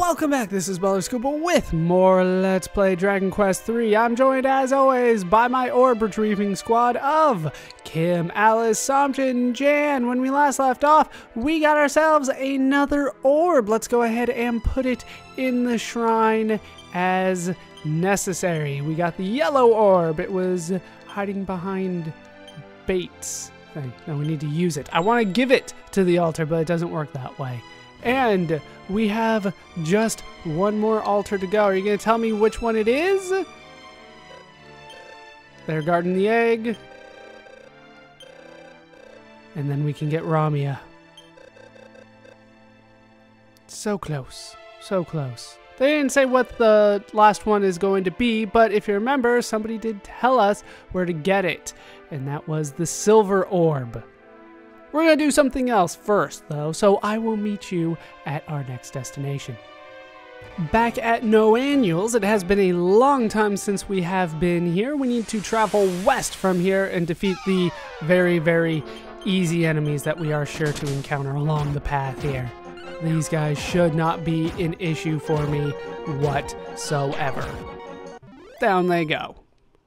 Welcome back, this is Scuba with more Let's Play Dragon Quest III. I'm joined as always by my orb retrieving squad of Kim, Alice, Samja, and Jan. When we last left off, we got ourselves another orb. Let's go ahead and put it in the shrine as necessary. We got the yellow orb. It was hiding behind Bates thing. No, we need to use it. I want to give it to the altar, but it doesn't work that way. And we have just one more altar to go. Are you going to tell me which one it is? They're guarding the egg. And then we can get Ramia. So close. So close. They didn't say what the last one is going to be, but if you remember, somebody did tell us where to get it. And that was the silver orb. We're going to do something else first, though, so I will meet you at our next destination. Back at No Annuals, it has been a long time since we have been here. We need to travel west from here and defeat the very, very easy enemies that we are sure to encounter along the path here. These guys should not be an issue for me whatsoever. Down they go.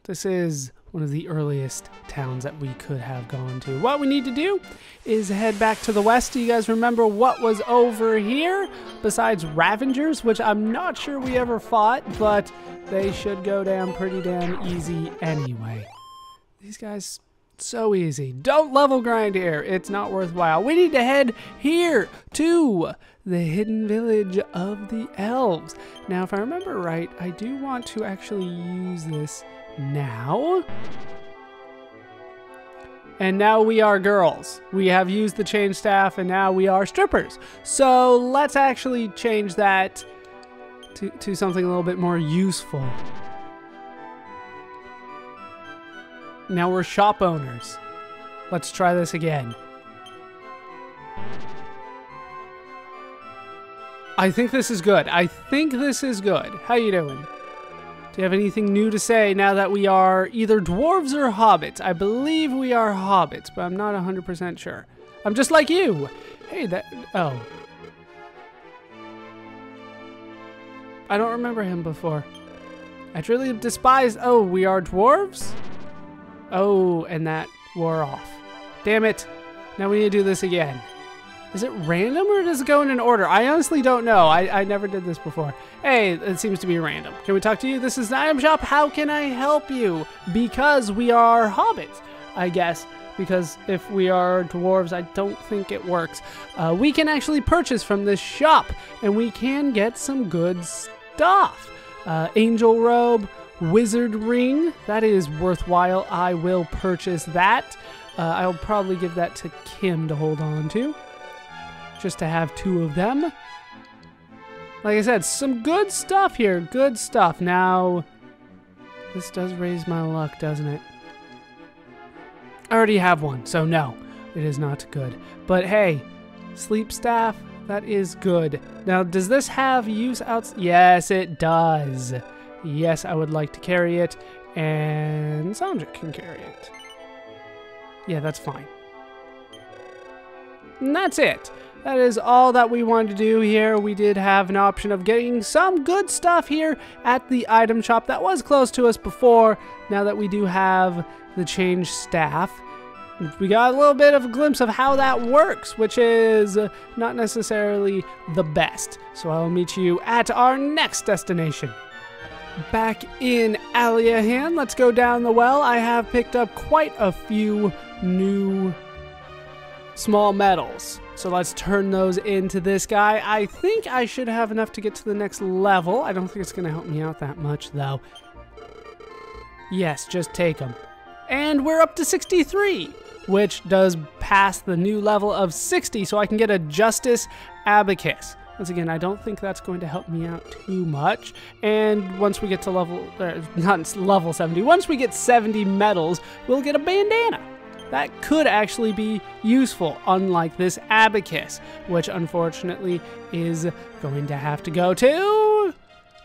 This is one of the earliest towns that we could have gone to. What we need to do is head back to the west. Do you guys remember what was over here? Besides Ravengers, which I'm not sure we ever fought, but they should go down pretty damn easy anyway. These guys, so easy. Don't level grind here. It's not worthwhile. We need to head here to the hidden village of the elves. Now, if I remember right, I do want to actually use this now. And now we are girls. We have used the chain staff and now we are strippers. So let's actually change that to something a little bit more useful. Now we're shop owners. Let's try this again. I think this is good. I think this is good. How you doing? Do you have anything new to say now that we are either dwarves or hobbits? I believe we are hobbits, but I'm not 100% sure. I'm just like you. Hey, oh. I don't remember him before. I truly despise... Oh, we are dwarves? Oh, and that wore off. Damn it. Now we need to do this again. Is it random or does it go in an order? I honestly don't know. I never did this before. Hey, it seems to be random. Can we talk to you? This is an item shop. How can I help you? Because we are hobbits, I guess. Because if we are dwarves, I don't think it works. We can actually purchase from this shop and we can get some good stuff. Angel robe, wizard ring. That is worthwhile. I will purchase that. I'll probably give that to Kim to hold on to. Just to have two of them. Like I said, some good stuff here. Good stuff. Now, this does raise my luck, doesn't it? I already have one, so no, it is not good. But hey, sleep staff, that is good. Now, does this have use outside? Yes, it does. Yes, I would like to carry it, and Sandra can carry it. Yeah, that's fine. And that's it. That is all that we wanted to do here. We did have an option of getting some good stuff here at the item shop that was close to us before. Now that we do have the change staff, we got a little bit of a glimpse of how that works, which is not necessarily the best. So I'll meet you at our next destination. Back in Aliahan, let's go down the well. I have picked up quite a few new small medals. So let's turn those into this guy. I think I should have enough to get to the next level. I don't think it's going to help me out that much, though. Yes, just take them. And we're up to 63, which does pass the new level of 60, so I can get a Justice Abacus. Once again, I don't think that's going to help me out too much. And once we get to not level 70, once we get 70 medals, we'll get a bandana. That could actually be useful, unlike this abacus, which unfortunately is going to have to go to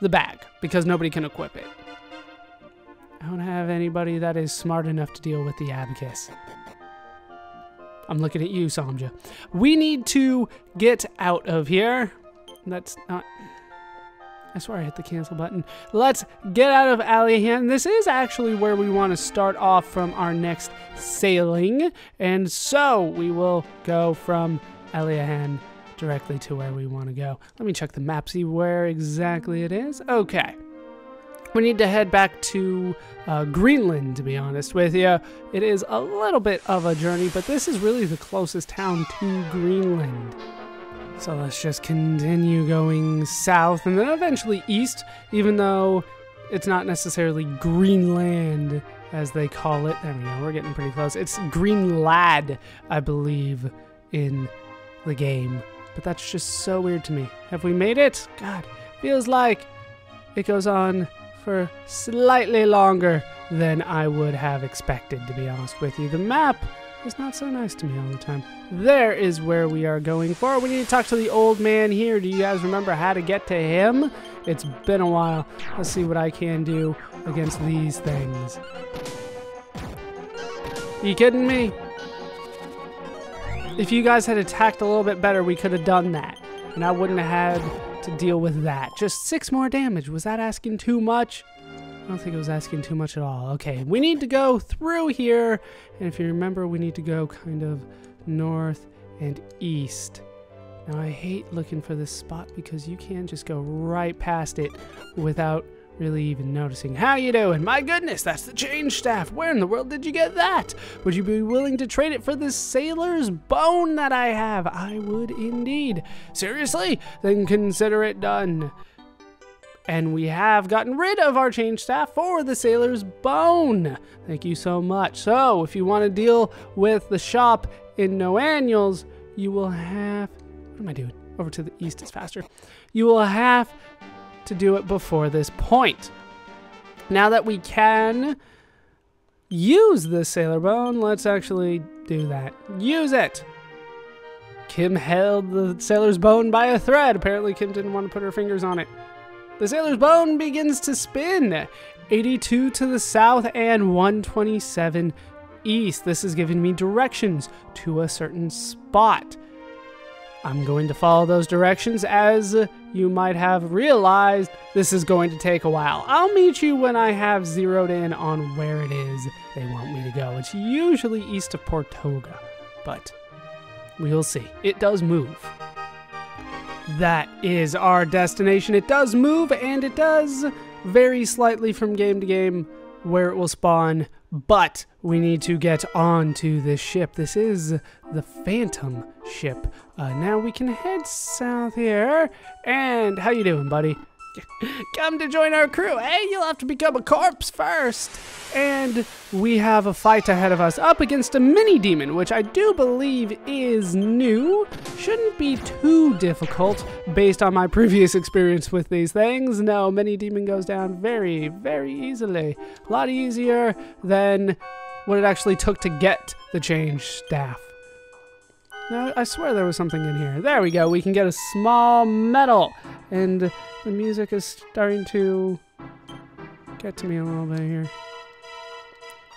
the bag because nobody can equip it. I don't have anybody that is smart enough to deal with the abacus. I'm looking at you, Samja. We need to get out of here. That's not... I swear I hit the cancel button. Let's get out of Aliahan. This is actually where we want to start off from our next sailing. And so we will go from Aliahan directly to where we want to go. Let me check the map, see where exactly it is. Okay. We need to head back to Greenland, to be honest with you. It is a little bit of a journey, but this is really the closest town to Greenland. So let's just continue going south and then eventually east, even though it's not necessarily Greenland as they call it. There we go, we're getting pretty close. It's Greenland, I believe, in the game. But that's just so weird to me. Have we made it? God, feels like it goes on for slightly longer than I would have expected, to be honest with you. The map is not so nice to me all the time. There is where we are going for. We need to talk to the old man here. Do you guys remember how to get to him? It's been a while. Let's see what I can do against these things. You kidding me? If you guys had attacked a little bit better, we could have done that. And I wouldn't have had to deal with that. Just 6 more damage. Was that asking too much? I don't think it was asking too much at all. Okay, we need to go through here. And if you remember, we need to go kind of north and east. Now, I hate looking for this spot because you can just go right past it without really even noticing. How you doing? My goodness, that's the change staff. Where in the world did you get that? Would you be willing to trade it for this sailor's bone that I have? I would indeed. Seriously? Then consider it done. And we have gotten rid of our change staff for the sailor's bone. Thank you so much. So, if you want to deal with the shop in No Annuals, you will have... What am I doing? Over to the east is faster. You will have to do it before this point. Now that we can use the sailor bone, let's actually do that. Use it! Kim held the sailor's bone by a thread. Apparently Kim didn't want to put her fingers on it. The sailor's bone begins to spin. 82 to the south and 127 east. This is giving me directions to a certain spot. I'm going to follow those directions. As you might have realized, this is going to take a while. I'll meet you when I have zeroed in on where it is they want me to go. It's usually east of Portoga, but we'll see. It does move. That is our destination. It does move, and it does vary slightly from game to game where it will spawn, but we need to get onto this ship. This is the Phantom ship. Now we can head south here, and how you doing, buddy? Come to join our crew. Hey, you'll have to become a corpse first. And we have a fight ahead of us up against a mini demon, which I do believe is new. Shouldn't be too difficult based on my previous experience with these things. No, mini demon goes down very, very easily. A lot easier than what it actually took to get the change staff. Now, I swear there was something in here. There we go. We can get a small medal. And the music is starting to get to me a little bit here.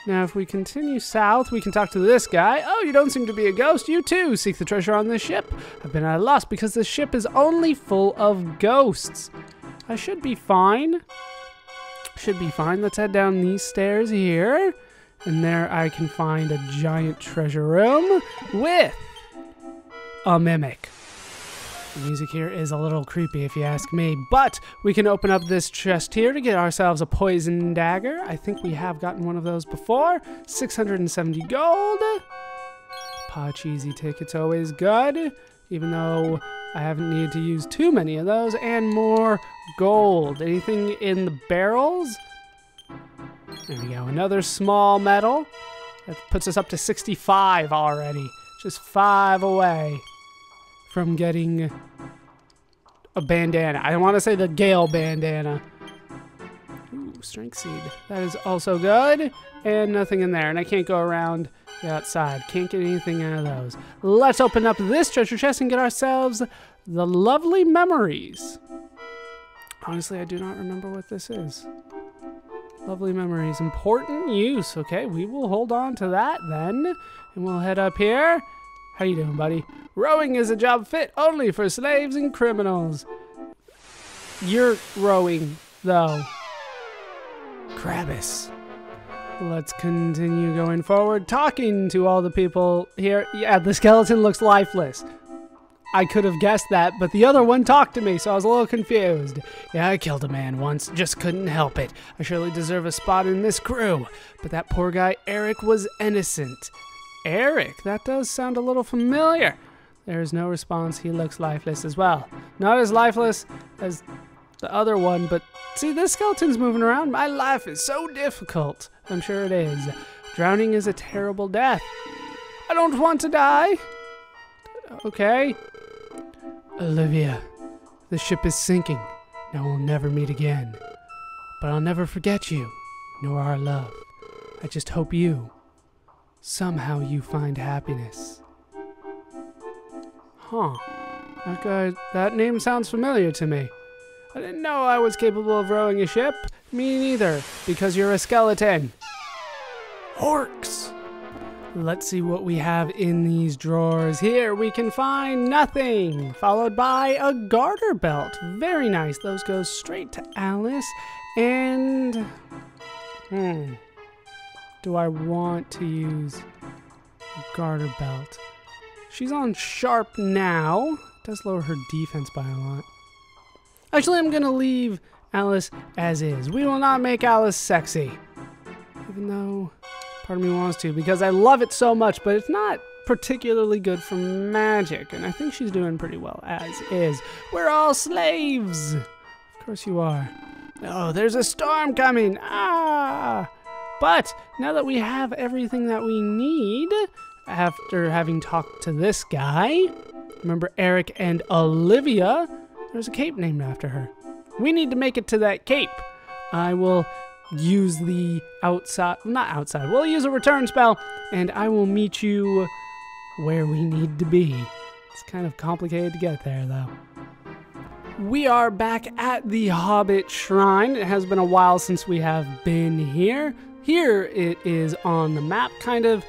Now, if we continue south, we can talk to this guy. Oh, you don't seem to be a ghost. You too seek the treasure on this ship. I've been at a loss because this ship is only full of ghosts. I should be fine. Should be fine. Let's head down these stairs here. And there I can find a giant treasure room with a mimic. The music here is a little creepy if you ask me, but we can open up this chest here to get ourselves a poison dagger. I think we have gotten one of those before. 670 gold. Pacheesy ticket's always good, even though I haven't needed to use too many of those, and more gold. Anything in the barrels? There we go, another small medal. That puts us up to 65 already. Just 5 away from getting a bandana. I want to say the Gale bandana. Ooh, strength seed. That is also good. And nothing in there. And I can't go around the outside. Can't get anything out of those. Let's open up this treasure chest and get ourselves the lovely memories. Honestly, I do not remember what this is. Lovely memories. Important use. Okay, we will hold on to that then. And we'll head up here. How you doing, buddy? Rowing is a job fit only for slaves and criminals. You're rowing, though. Krabbis. Let's continue going forward, talking to all the people here. Yeah, the skeleton looks lifeless. I could have guessed that, but the other one talked to me, so I was a little confused. Yeah, I killed a man once, just couldn't help it. I surely deserve a spot in this crew. But that poor guy, Eric, was innocent. Eric? That does sound a little familiar. There is no response. He looks lifeless as well. Not as lifeless as the other one, but see, this skeleton's moving around. My life is so difficult. I'm sure it is. Drowning is a terrible death. I don't want to die. Okay. Olivia, the ship is sinking. Now we'll never meet again. But I'll never forget you, nor our love. I just hope somehow you find happiness. Huh. That name sounds familiar to me. I didn't know I was capable of rowing a ship. Me neither, because you're a skeleton. Orcs! Let's see what we have in these drawers. Here we can find nothing, followed by a garter belt. Very nice. Those go straight to Alice. And, do I want to use a garter belt? She's on sharp now. It does lower her defense by a lot. Actually, I'm going to leave Alice as is. We will not make Alice sexy. Even though part of me wants to, because I love it so much, but it's not particularly good for magic. And I think she's doing pretty well as is. We're all slaves. Of course you are. Oh, there's a storm coming. Ah! But now that we have everything that we need, after having talked to this guy, remember Eric and Olivia, there's a cape named after her. We need to make it to that cape. I will use the we'll use a return spell, and I will meet you where we need to be. It's kind of complicated to get there, though. We are back at the Hobbit Shrine. It has been a while since we have been here. Here it is on the map, kind of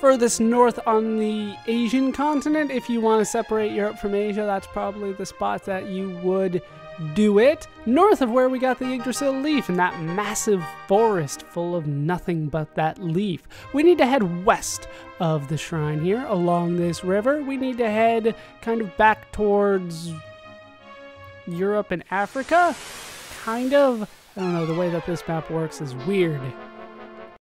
furthest north on the Asian continent. If you want to separate Europe from Asia, that's probably the spot that you would do it. North of where we got the Yggdrasil leaf and that massive forest full of nothing but that leaf. We need to head west of the shrine here along this river. We need to head kind of back towards Europe and Africa. Kind of. I don't know, the way that this map works is weird.